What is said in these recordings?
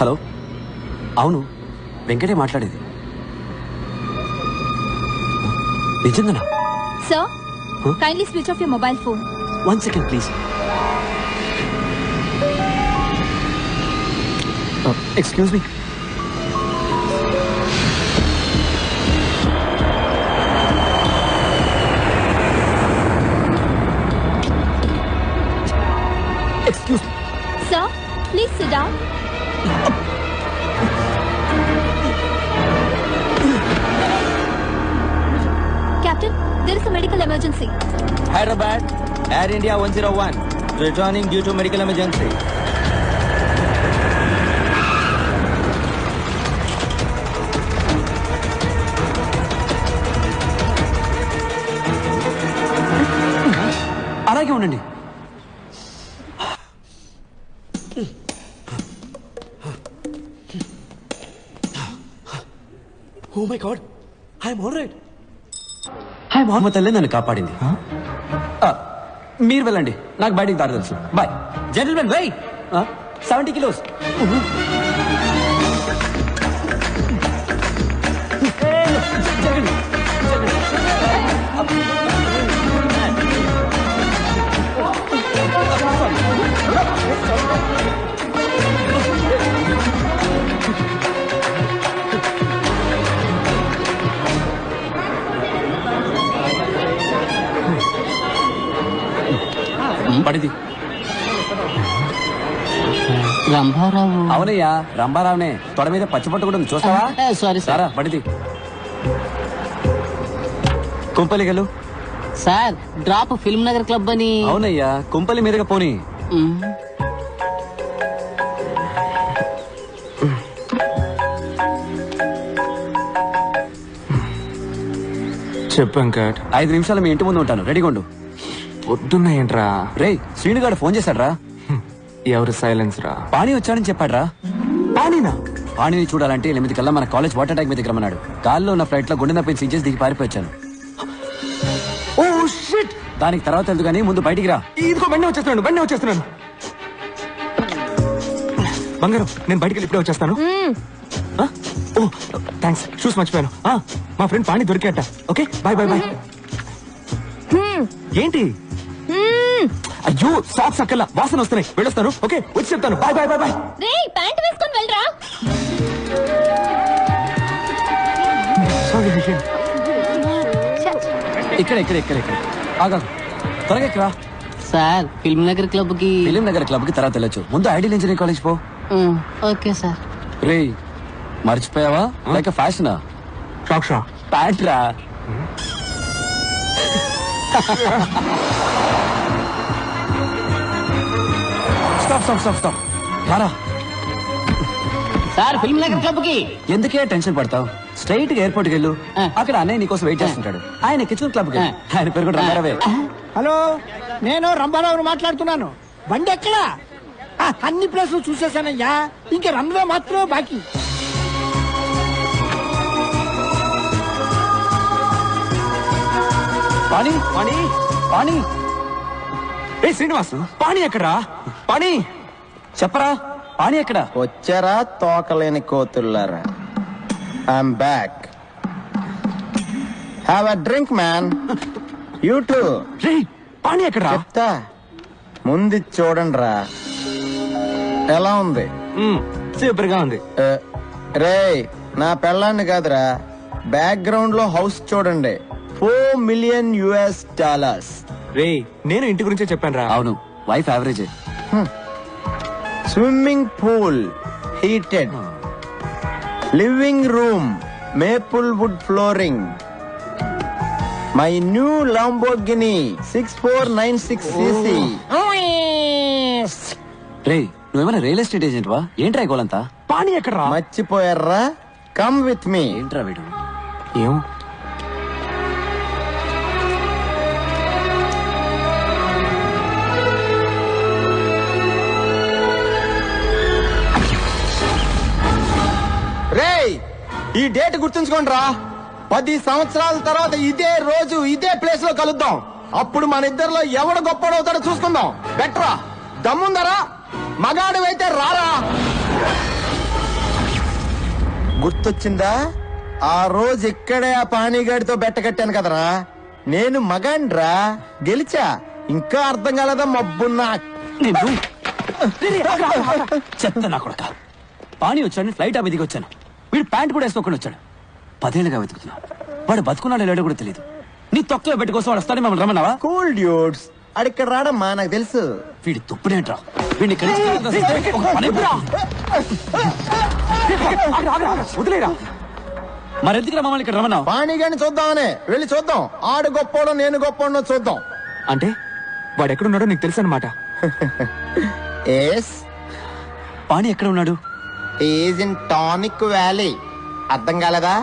Hello, అవును వెంకటే మాట్లాడేది. నిజంగానా? Sir, kindly switch off your mobile phone. 1 second, please. Excuse me. Excuse me. Sir, please sit down. Captain, there is a medical emergency. Hyderabad, Air India 101, returning due to medical emergency. అలాగే ఉండండి. Oh my god, I'm all right. హాయ్ మొహమ్మద్ అల్లే నన్ను కాపాడింది. మీరు వెళ్ళండి, నాకు బయటికి దారి తెలుసు. Bye gentlemen. Wait, 70 kilos. పడిది. రంభారావు. అవునయ్యా, రంభారావునే. తొడ మీద పచ్చిపట్టు కూడా ఉంది, చూస్తావా? సారీ సారా పడిది. కుంపలిగలు. Sir, drop Film Nagar club అని. అవునయ్యా, కుంపలి మీదగా పోనీ. చెప్పు వెంకట్. 5 నిమిషాలు మీ ఇంటి ముందు ఉంటాను, రెడీగా ఉండు. పొద్దున్నాయంట్రా. రే, శ్రీనుగాడు ఫోన్ చేశాడ్రా. ఎవరు సైలెన్స్ రా? పాణి వచ్చాడని చెప్పాడ్రా. పానీనా? పాణిని చూడాలంటే 8 కల్లా మన కాలేజ్ వాటర్ ట్యాంక్ మీద రమ్మన్నాడు. గాల్లో ఉన్న ఫ్లైట్ లో గుండె నొప్పిని సీజెస్ దిగి పారిపోయాను. Oh shit. దానికి తర్వాత తెలుదు కానీ ముందు బయటికి రా. ఇదిగో బండి వచ్చేస్తున్నాను. బంగారం, నేను బయటికి వెళ్ళి ఇప్పుడే వచ్చేస్తాను. ఓ థ్యాంక్స్, షూస్ మర్చిపోయాను. మా ఫ్రెండ్ పాణి దొరికేట. Okay, bye bye bye. ఏంటి? అయ్యో, సాక్స్ అక్కల్లా వాసన వస్తున్నాయి, వెళ్ళొస్తాను. ఓకే, వచ్చి చెప్తాను. Bye bye bye bye. రేయ్, ప్యాంట్ వేసుకొని వెళ్ళరా. ఇక్కడ ఆగా, త్వరగా ఇక్కడ. సార్, ఫిల్మ్ నగర్ క్లబ్ కి. ఫిలిం నగర్ క్లబ్ కి తర్వాత వెళ్ళొచ్చు. ముందు ఐడియల్ ఇంజనీరింగ్ కాలేజ్ పో. Okay sir. రే, మర్చిపోయావా? లేక ఫ్యాషనా? షాక్షా ప్యాంట్ రా. స్టాప్. రారా. సార్, ఫిల్మ్ నగర్ క్లబ్ కి. ఎందుకే టెన్షన్ పడతావు? స్ట్రైట్ గా ఎయిర్పోర్ట్ కి వెళ్ళు. అక్కడ అన్నయ్య నీకోసం వెయిట్ చేస్తుంటాడు. ఆయన కిచెన్ క్లబ్ కి. ఆయన పేరు కూడా రంగారావే. హలో, నేను రంభారావుని మాట్లాడుతున్నాను. బండి ఎక్కడా? అన్ని ప్లేసులు చూసేసానయ్యా, ఇంకా రన్వే మాత్రమే బాకీ. పాణి. ఏ శ్రీనివాస్, పాణి ఎక్కడా? పాణి చెప్పరా, పాణి ఎక్కడ? వచ్చారా తోకలేని కోతుల్లారా? I'm back. Have a drink man. You too. రే, పాణి ఎక్కడా? చెప్తా, ముందు చూడండి రా. ఎలా ఉంది? సూపర్ గా ఉంది. రే, నా పెళ్ళాన్ని కాదురా, బ్యాక్గ్రౌండ్ లో హౌస్ చూడండి. $4 million. రే, నేను ఇంటి గురించే చెప్పాను రా. అవును, wife average. Swimming pool heated, living room maple wood flooring, my new Lamborghini 6496cc. రే, నువ్వేమైనా రియల్ ఎస్టేట్ ఏజెంట్ వా? ఏంట్రా గోలంతా? పాణి ఎక్కడా? మర్చిపోయారా? Come with me. ఏంట్రా వీడు? ఏం? రేయ్, ఈ డేట్ గుర్తుంచుకోండి రా. 10 సంవత్సరాల తర్వాత ఇదే రోజు ఇదే ప్లేస్ లో కలుద్దాం. అప్పుడు మన ఇద్దరిలో ఎవడు గొప్పడవుతాడో చూసుకుందాం. బెటరా? దమ్ముందరా? మగాడివైతే రారా. గుర్తొచ్చిందా? ఆ రోజు ఇక్కడే ఆ పానీగాడితో బెట్ట కట్టాను కదరా. నేను మగాండ్రా, గెలిచా. ఇంకా అర్థం కాలేదా మబ్బున్నా? చెత్త నా కొడక. పానీ వచ్చాడు, ఫ్లైట్ ఆ దిగి వచ్చాను. వీడు ప్యాంట్ కూడా వేసుకోకుండా వచ్చాడు. 10 ఏళ్ళుగా వెతుకుతున్నా. వాడు బతుకున్నాడో లేడో కూడా తెలియదు. నీ తొక్కలో పెట్టి కోసం వాడు వస్తాడని మమ్మల్ని రమ్మన్నావా? కూల్ డ్యూడ్స్, అడిక్కడ రాడమ్మా, నాకు తెలుసు. వీడి తుప్పుడేంట్రా? వీడిని ఇక్కడి నుంచి ఒక పని అయిపోరా. వదిలేరా. మరెందుకురా మమ్మల్ని ఇక్కడ రమ్మన్నావు? పానీగాడిని చూద్దామనే. వెళ్ళి చూద్దాం. ఆడు గొప్పోడో నేను గొప్పోడో చూద్దాం. అంటే వాడు ఎక్కడున్నాడో నీకు తెలుసు అనమాట. ఎస్, పానీ ఎక్కడ ఉన్నాడు? Is in tonic valley. అర్థం కాలేదా?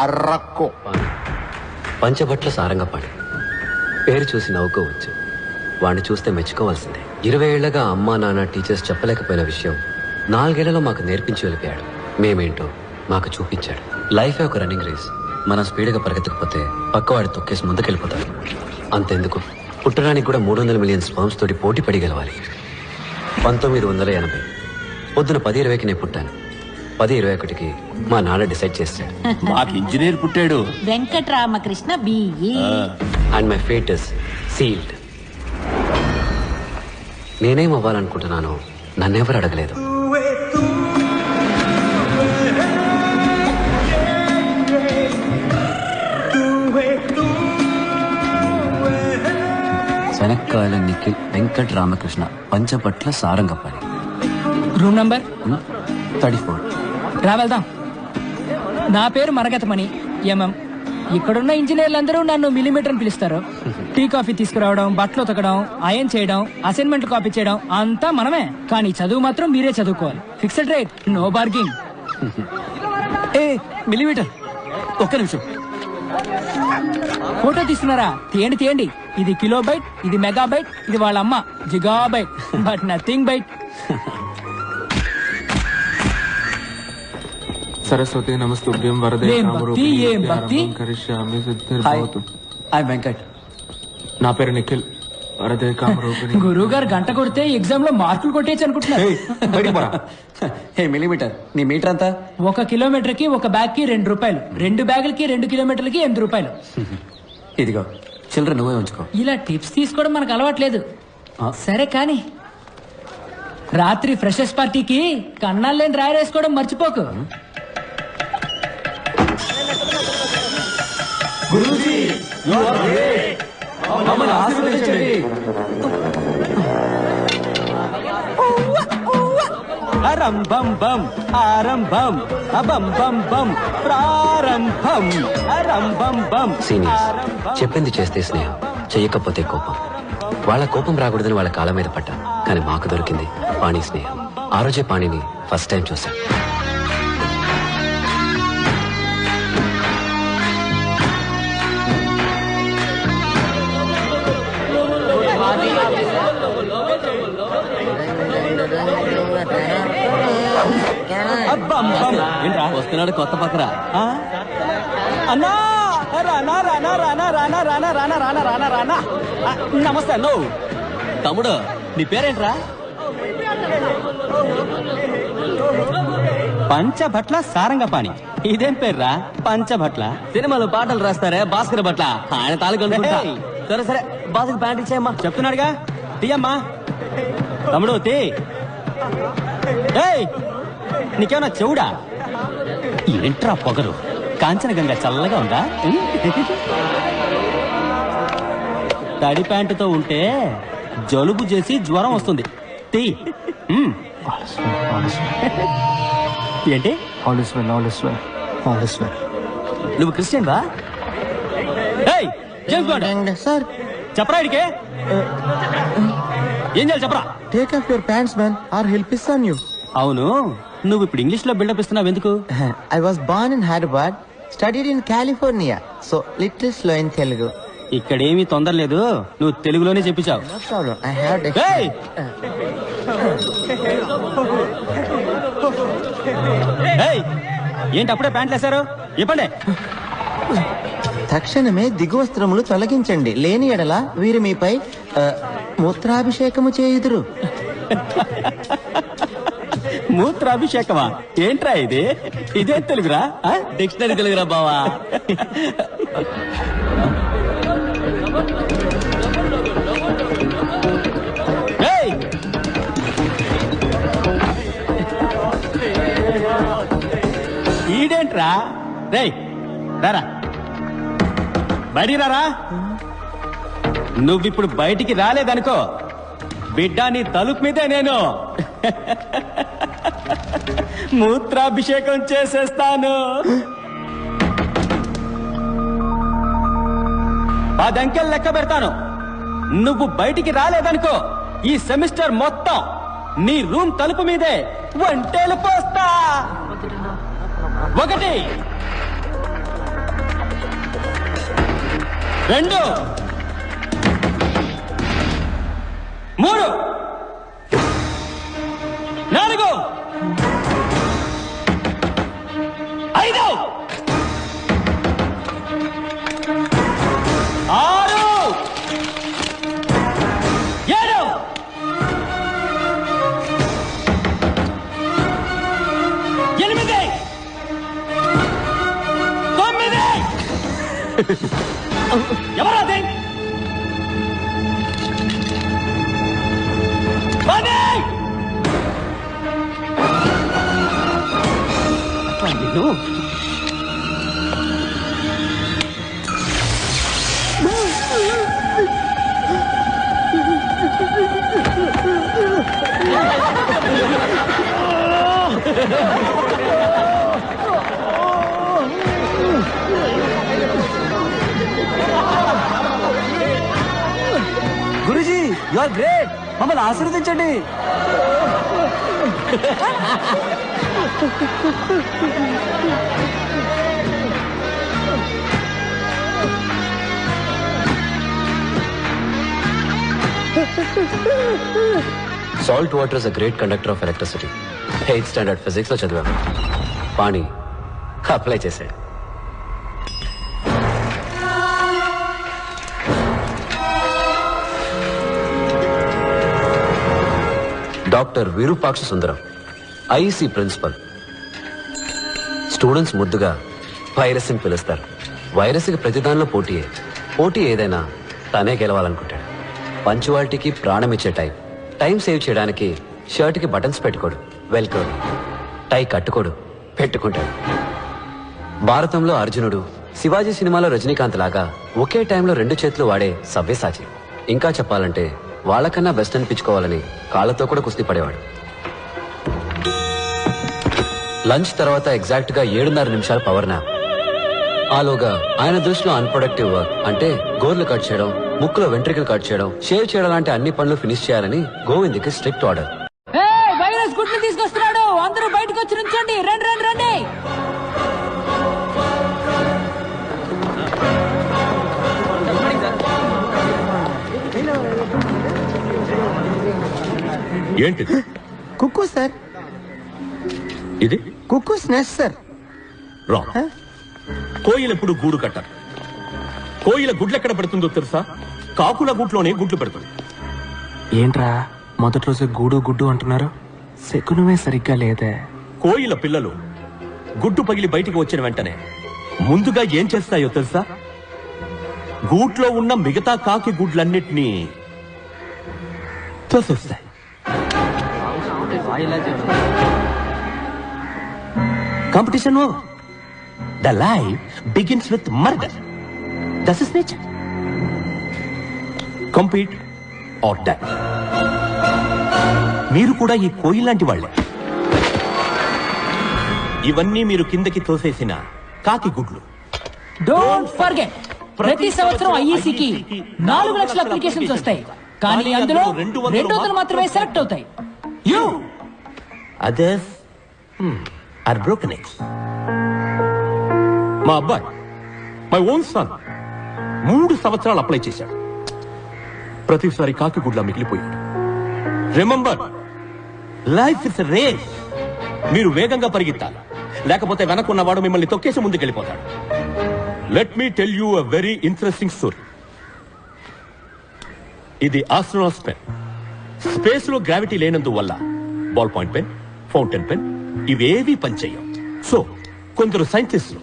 అర్రక్కు. పంచబట్ల సారంగపాణి పేరు చూసి నవ్వుకోవచ్చు, వాడిని చూస్తే మెచ్చుకోవాల్సిందే. 20 ఏళ్లగా అమ్మా నాన్న టీచర్స్ చెప్పలేకపోయిన విషయం 4 ఏళ్లలో మాకు నేర్పించి వెళ్ళిపోయాడు. మేమేంటో మాకు చూపించాడు. లైఫే ఒక రన్నింగ్ రేస్. మనం స్పీడ్గా పరిగెత్తకపోతే పక్కవాడి తొక్కేసి ముందుకెళ్ళిపోతాడు. అంతెందుకు, పుట్టడానికి కూడా 300 మిలియన్ స్పర్మ్స్ తోటి పోటీ పడి గెలవాలి. 1980 పొద్దున 10:20కి నేను పుట్టాను. 10:21కి మా నాన్న డిసైడ్ చేశాడు. మాకు ఇంజనీర్ పుట్టాడు. Venkataramakrishna BE. And my fate is sealed. నేనేం అవ్వాలనుకుంటున్నానో నన్నెవరు అడగలేదు. శనక్కాయల నిఖిల్, వెంకట్ రామకృష్ణ, పంచపట్ల సారంగపాణి. Room number 34. రా వెళ్దాం. నా పేరు మరగతమణి, ఎంఎం. ఇక్కడున్న ఇంజనీర్లందరూ నన్ను మిల్లీమీటర్ అని పిలుస్తారు. టీ కాఫీ తీసుకురావడం, బట్టలు ఉతకడం, అయన్ చేయడం, అసైన్మెంట్ కాపీ చేయడం అంతా మనమే. కానీ చదువు మాత్రం మీరే చదువుకోవాలి. Fixed rate, no bargaining. A millimeter, ఒక్క నిమిషం. ఫోటో తీస్తున్నారా? తీయండి తీయండి. ఇది కిలోబైట్, ఇది మెగాబైట్, ఇది వాళ్ళ అమ్మ gigabyte, but nothing byte. Saraswati నమస్తుభ్యం వరదే ఏం భక్తి, ఏం భక్తి. కరిష్యామి హాయ్, సిద్ధిర్భవతు. ఐ వెంకట్. నా పేరు నిఖిల్. వరదే కామరూపిణి. గురువు గారు గంట కొడితే ఎగ్జామ్ లో మార్కులు కొట్టేయచ్చు అనుకుంటున్నారు. ఏయ్, బయటికి పోరా. హే మిల్లీమీటర్, నీ మీటర్ అంతా? 1 కిలోమీటర్ కి 1 బ్యాగ్ కి 2 రూపాయలు, 2 బ్యాగులకి 2 కిలోమీటర్లకి 8 రూపాయలు. ఇదిగో చిల్లర నువ్వే ఉంచుకో. ఇలా టిప్స్ తీసుకోవడం మనకు అలవాట్లేదు. సరే కానీ రాత్రి ఫ్రెషర్స్ పార్టీకి కన్నాలు లేని రాయరేసుకోవడం మర్చిపోకు. మమ్మల్ని ఆశీర్వదించండి. అరంభం బం ఆరంభం అబం బం బం ప్రారంభం అరంభం బం. సీనియర్స్, చెప్పింది చేస్తే స్నేహం, చెయ్యకపోతే కోపం. వాళ్ళ కోపం రాకూడదని వాళ్ళ కాళ్ళ మీద పడ్డాను. కానీ మాకు దొరికింది పాణి స్నేహం. ఆ రోజే పాణిని ఫస్ట్ టైం చూశాను. ఏంట్రా వస్తున్నాడు కొత్త పక్కరా? అన్నా రానా రానా రానా రానా రానా రానా రానా రానా రానా. నమస్తే అన్నో. తమ్ముడు నీ పేరేంట్రా? పంచభట్ల సారంగపాణి. ఇదేం పేర్రా పంచభట్ల? సినిమాలో పాటలు రాస్తారే భాస్కర్ భట్ల, ఆయన తాలూకా. సరే సరే, బాసుకు ప్యాంట్ ఇచ్చేయమ్మా. చెప్తున్నాడుగా, తీయమ్మా. తమ్ముడు తీ. నీకేమన్నా చెవుడా? ఏంట్రా పొగరు? కాంచనగంగా చల్లగా ఉందా? తడి ప్యాంటుతో ఉంటే జలుబు చేసి జ్వరం వస్తుంది. తీ. ఏంటి? నువ్వు క్రిస్టియన్ వా? జేమ్స్ బాండ్ సార్ చెప్పరా ఇడికే? ఏం చేయాలి చెప్పరా? Take off your pants man, or help ఇస్తాన్ యూ. అవును, నువ్వు ఇప్పుడు ఇంగ్లీష్ లో బిల్డప్ ఇస్తున్నావు ఎందుకు? I was born in Hyderabad, studied in California, so little slow in Telugu. ఇక్కడేమీ తొందర లేదు, నువ్వు తెలుగులోనే చెప్పించావు. No problem, I have to ఏయ్! ఏయ్! ఏంటి అప్పుడే ప్యాంట్లు వేశారు? ఇవ్వండి. తక్షణమే దిగువస్త్రములు తొలగించండి, లేని ఎడల వీరు మీపై మూత్రాభిషేకము చేయుదురు. మూత్రాభిషేకమా ఏంట్రా ఇది? ఇదే తెలుగురా? డిక్షనరీ తెలుగురా బావా. ఏయ్! ఈడేంట్రా? రేయ్ రారా, బయటికి రారా. నువ్విప్పుడు బయటికి రాలేదనుకో, బిడ్డ నీ తలుపు మీదే నేను మూత్రాభిషేకం చేసేస్తాను. 10 అంకెలు లెక్క పెడతాను. నువ్వు బయటికి రాలేదనుకో, ఈ సెమిస్టర్ మొత్తం నీ రూమ్ తలుపు మీదే వంటేలు పోస్తా. 1 2 3 4 5 6 7 8 9 ఎవరాది? 10 గురుజీ యు ఆర్ గ్రేట్, మమ్మల్ని ఆశీర్వదించండి. Salt water is a great conductor of electricity. 8th standard physics లో చదివాను. పాణి అప్లై చేశాడు. డాక్టర్ విరూపాక్ష సుందరం, ఐఈసీ ప్రిన్సిపల్. స్టూడెంట్స్ ముద్దుగా వైరస్ అని పిలుస్తారు. వైరస్కి ప్రతిదానిలో పోటీయే. పోటీ ఏదైనా తనే గెలవాలనుకుంటాడు. పంచువాలిటీకి ప్రాణం ఇచ్చే టైం సేవ్ చేయడానికి షర్ట్కి బటన్స్ పెట్టుకోడు, వెల్కోడు. టై కట్టుకోడు, పెట్టుకుంటాడు. భారతంలో అర్జునుడు, శివాజీ సినిమాలో రజనీకాంత్ లాగా ఒకే టైంలో 2 చేతులు వాడే సవ్యసాచి. ఇంకా చెప్పాలంటే వాళ్ళకన్నా బెస్ట్ అనిపించుకోవాలని కాళ్ళతో కూడా కుస్తీ పడేవాడు. లంచ్ తర్వాత ఎగ్జాక్ట్ గా 7:30 నిమిషాలు పవర్ నాప్. ఆలోగా ఆయన దృష్టిలో అన్ప్రొడక్టివ్ వర్క్ అంటే గోర్లు కట్ చేయడం, ముక్కులో వెంట్రికలు కట్ చేయడం, షేవ్ చేయడం లాంటి అన్ని పనులు ఫినిష్ చేయాలని గోవింద్కి స్ట్రిక్ట్ ఆర్డర్. వైరస్ గుడ్లు తీసుకొస్తున్నాడు, అందరూ బయటకు వచ్చి నుంచోండి. రండి రండి రండి. ఏంటిది? కుక్కు సార్, ఇది కుక్కు స్నాక్స్ సార్. రాంగ్. కోయిల ఎప్పుడు గూడు కట్టరు. కోయిల గుడ్లు ఎక్కడ పెడుతుందో తెలుసా? కాకుల గూట్లోనే గుడ్లు పెడుతుంది. ఏంట్రా మొదటి రోజు గూడు గుడ్డు అంటున్నారు? శకునమే సరిగ్గా లేదే. కోయిల పిల్లలు గుడ్డు పగిలి బయటికి వచ్చిన వెంటనే ముందుగా ఏం చేస్తాయో తెలుసా? గూట్లో ఉన్న మిగతా కాకి గుడ్లన్నిటినీ తోసేస్తాయి. Competition over. The life begins with murder. That is nature. Compete or die. మీరు కూడా ఈ కోయి లాంటి వాళ్ళే. ఇవన్నీ మీరు కిందకి తోసేసిన కాకి గుడ్లు. డోంట్ ఫర్గెట్, ప్రతి సంవత్సరం ఐఈసీకి 4 లక్షల అప్లికేషన్స్ వస్తాయి, కానీ అందులో 200 మాత్రమే సెలెక్ట్ అవుతాయి. You others are broken eggs. మా అబ్బాయి, మై ఓన్ సన్, 3 సంవత్సరాలు అప్లై చేశాడు. ప్రతిసారి కాకి గుడ్లా మిగిలిపోయాడు. Remember, life is race. మీరు వేగంగా పరిగెత్తాలి, లేకపోతే వెనకున్నవాడు మిమ్మల్ని తొక్కేసి ముందుకెళ్ళిపోతాడు. Let me tell you a very interesting story. ఇది ఆస్ట్రోనాట్స్ పెన్. స్పేస్ లో గ్రావిటీ లేనందువల్ల ball point pen, fountain pen ఇవేవి పనిచేయవు. సో కొందరు సైంటిస్టులు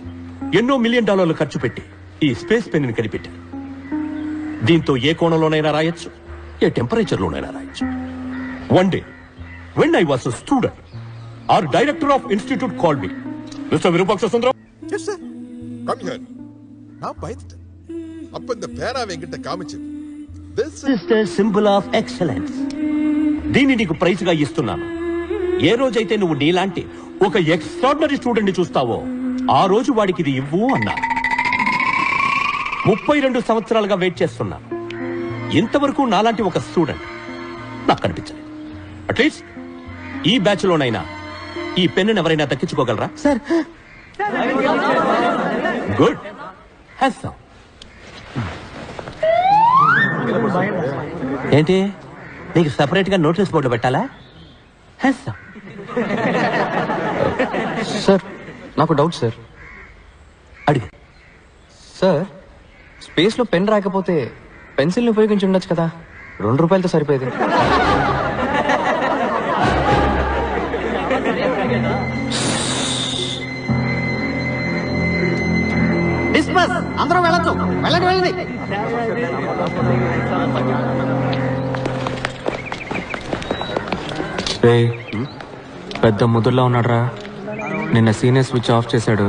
ఎన్నో $1 మిలియన్ ఖర్చు పెట్టి ఈ స్పేస్ పెన్ ని కనిపెట్టారు. దీంతో ఏ కోణంలోనైనా రాయొచ్చు, ఏ టెంపరేచర్ లోనైనా రాయొచ్చు. One day when I was student, our director of institute called me. Mr. Virupaksha Sundaram. Yes, sir. Come here. நான் பயந்துட்டேன். அப்ப இந்த பேராவை என்கிட்ட காமிச்சு. This is the symbol of excellence. దీన్ని నీకు ప్రైజ్ గా ఇస్తున్నాను. ఏ రోజైతే నువ్వు నీలాంటి ఒక ఎక్స్ట్రాడినరీ స్టూడెంట్ ని చూస్తావో ఆ రోజు వాడికి ఇది ఇవ్వు అన్నా. 32 సంవత్సరాలుగా వెయిట్ చేస్తున్నాను. ఇంతవరకు నాలాంటి ఒక స్టూడెంట్ నాకు కనిపించలేదు. అట్లీస్ట్ ఈ బ్యాచ్ లోనైనా ఈ పెన్ను ఎవరైనా దక్కించుకోగలరా? Sir good. ఏంటి నీకు సెపరేట్ గా నోటీస్ బోర్డు పెట్టాలా? సార్ నాకు డౌట్ సార్. అడిగి. సార్ స్పేస్ లో పెన్ రాకపోతే పెన్సిల్ ని ఉపయోగించి ఉండొచ్చు కదా, ₹2 సరిపోయేది. డిస్పస్ అందరూ వెళ్ళొచ్చు. వెళ్ళండి వెళ్ళండి. పెద్ద ముదుర్లా ఉన్నాడురా. నిన్న సీనియర్ స్విచ్ ఆఫ్ చేశాడు,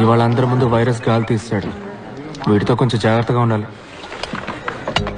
ఇవాళ అందరి ముందు వైరస్ గాలి తీసాడు. వీటితో కొంచెం జాగ్రత్తగా ఉండాలి.